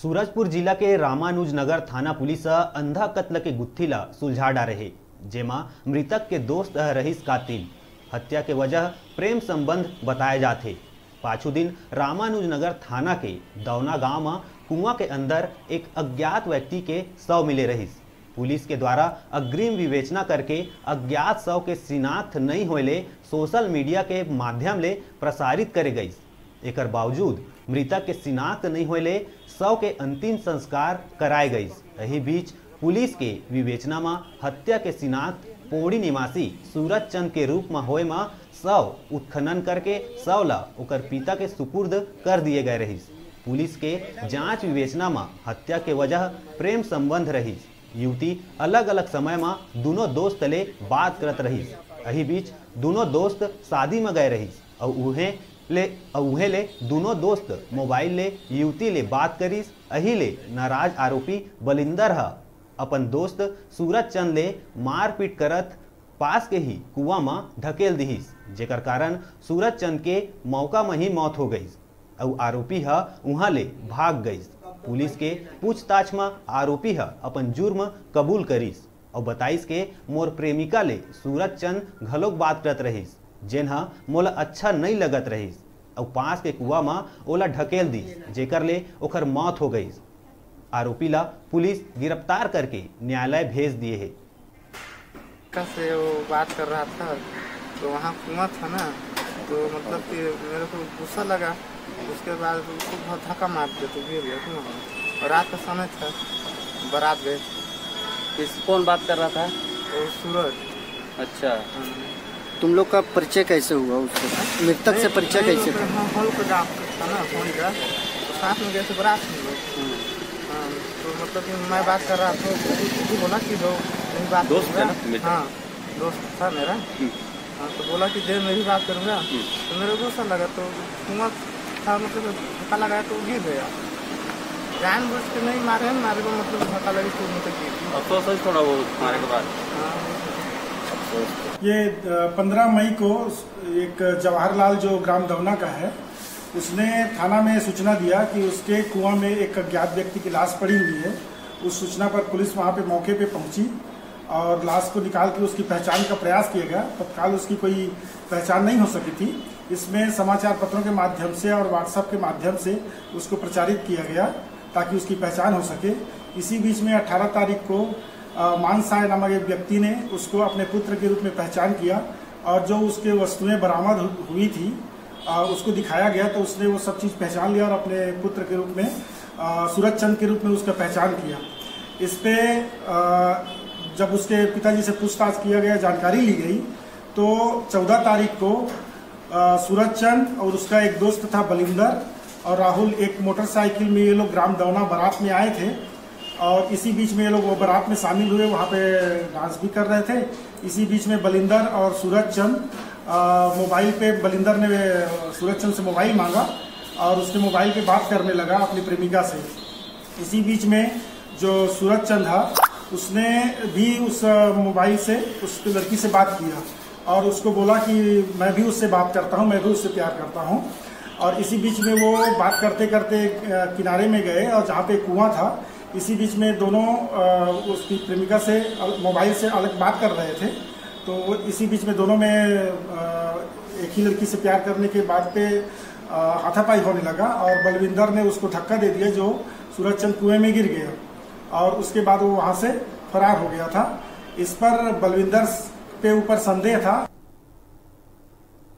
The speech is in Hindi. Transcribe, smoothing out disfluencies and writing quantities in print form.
सूरजपुर जिला के रामानुजनगर थाना पुलिस अंधा कत्ल के गुत्थी ला सुलझा डारे है, जेमा मृतक के दोस्त रहीस कातिल। हत्या के वजह प्रेम संबंध बताए जाते। पाछू दिन रामानुजनगर थाना के दौना गांव में कुआं के अंदर एक अज्ञात व्यक्ति के शव मिले रहीस। पुलिस के द्वारा अग्रिम विवेचना करके अज्ञात शव के शिनाख्त नहीं होले सोशल मीडिया के माध्यम ले प्रसारित करे गई। एकर बावजूद मृतक के शिनाख्त नहीं होले शव के अंतिम संस्कार कराए गई। यही बीच पुलिस के विवेचना में हत्या के शिनाख्त पौड़ी निवासी सूरज चंद के रूप में होए में शव उत्खनन करके शव ला ओकर पिता के सुपुर्द कर दिए गए रही। पुलिस के जांच विवेचना में हत्या के वजह प्रेम संबंध रही। युवती अलग अलग समय में दोनों दोस्त ले बात करत रही। यही बीच दोनों दोस्त शादी में गए रही और उहे ले दोनों दोस्त मोबाइल ले युवती ले बात करीस। यही ले नाराज आरोपी बलिंदर अपन दोस्त सूरज चंद ले मारपीट करत पास के ही कुआं में ढकेल दीहिस, जेकर कारण सूरज चंद के मौका में ही मौत हो गई और आरोपी वहां ले भाग गई। पुलिस के पूछताछ में आरोपी अपन जुर्म कबूल करीस और बताइस के मोर प्रेमिका ले सूरज चंद घलोक बात करत रहीस, जेन मोला अच्छा नहीं लगत रहीस और पास के कुआं में ओला ढकेल दी, जेकर ले ओकर मौत हो गई। आरोपी ला पुलिस गिरफ्तार करके न्यायालय भेज दिए है। से वो बात कर रहा था तो वहाँ कुआं था ना, तो मतलब कि मेरे को गुस्सा लगा। उसके बाद उसको बहुत धक्का मार दिया तो गिर गया कुआं। और रात का समय था, बारात गए। कौन बात कर रहा था? वो सूरज। अच्छा, तुम लोग का परिचय कैसे हुआ? उससे मृतक से परिचय कैसे था? हॉल का गाँव था ना फोन का, तो साथ में गए थे बारात में लोग। तो मतलब कि मैं बात कर रहा था तो बोला कि दो मेरी बात दोस्त है ना? हाँ, दोस्त था मेरा। हाँ, तो बोला कि देर में भी बात करूँगा। तो मेरे को गुस्सा लगा, तो कुआं था, मतलब धक्का लगाया तो गिर गया। जानबूझ के नहीं मारे हैं, मारे को मतलब धक्का लगी तो मतलब गिर। अफसोस थोड़ा वो मारे के बाद। ये 15 मई को एक जवाहरलाल जो ग्राम दौना का है, उसने थाना में सूचना दिया कि उसके कुआं में एक अज्ञात व्यक्ति की लाश पड़ी हुई है। उस सूचना पर पुलिस वहां पे मौके पे पहुंची और लाश को निकाल के उसकी पहचान का प्रयास किया गया। तत्काल उसकी कोई पहचान नहीं हो सकी थी। इसमें समाचार पत्रों के माध्यम से और व्हाट्सएप के माध्यम से उसको प्रचारित किया गया ताकि उसकी पहचान हो सके। इसी बीच में 18 तारीख को मानसाय नामक एक व्यक्ति ने उसको अपने पुत्र के रूप में पहचान किया और जो उसके वस्तुएं बरामद हुई थी उसको दिखाया गया, तो उसने वो सब चीज़ पहचान लिया और अपने पुत्र के रूप में सूरज चंद के रूप में उसका पहचान किया। इस पे जब उसके पिताजी से पूछताछ किया गया, जानकारी ली गई, तो 14 तारीख को सूरज चंद और उसका एक दोस्त था बलिंदर और राहुल एक मोटरसाइकिल में ये लोग ग्राम दौना बारात में आए थे। और इसी बीच में ये लोग वो बारात में शामिल हुए, वहाँ पे डांस भी कर रहे थे। इसी बीच में बलिंदर और सूरज चंद मोबाइल पे, बलिंदर ने सूरज चंद से मोबाइल मांगा और उसके मोबाइल पे बात करने लगा अपनी प्रेमिका से। इसी बीच में जो सूरज चंद था उसने भी उस मोबाइल से उस लड़की से बात किया और उसको बोला कि मैं भी उससे बात करता हूँ, मैं भी उससे प्यार करता हूँ। और इसी बीच में वो बात करते करते किनारे में गए और जहाँ पे कुआं था, इसी बीच में दोनों उसकी प्रेमिका से मोबाइल से अलग बात कर रहे थे। तो इसी बीच में दोनों में एक ही लड़की से प्यार करने के बाद पे हाथापाई होने लगा और बलविंदर ने उसको धक्का दे दिया, जो सूरज चंद कुएं में गिर गया और उसके बाद वो वहाँ से फरार हो गया था। इस पर बलविंदर पे ऊपर संदेह था।